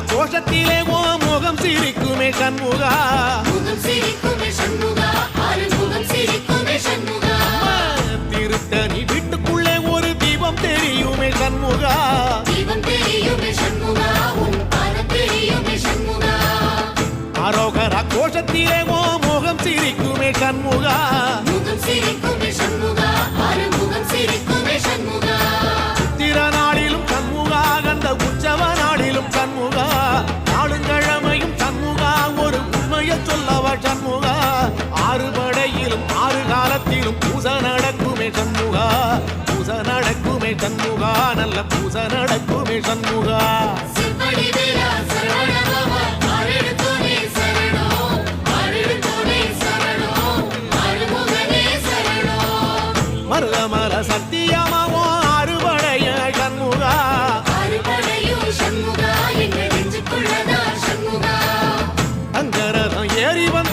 கோஷத்திலே ஓ முகம் சிரிக்குமே சண்முகா திருத்தணி வீட்டுக்குள்ளே ஒரு தீபம் தெரியுமே சண்முகா அரோகரா கோஷத்திலே ஓ முகம் சிரிக்குமே சண்முகா திருநாளிலும் சண்முகா கந்த உற்சவ நாளிலும் சண்முகா நாளுங்கிழமையும் சண்முகா ஒரு உண்மையை சொல்லவா சண்முகா ஆறு படையிலும் ஆறு காலத்திலும் பூசை நடக்குமே சண்முகா பூசை நடக்குமே சண்முகா நல்ல பூசை நடக்குமே சண்முகா மருதமர சத்தியமாவோ அறுபடைய சண்முகா அங்கரதம் ஏறி வந்த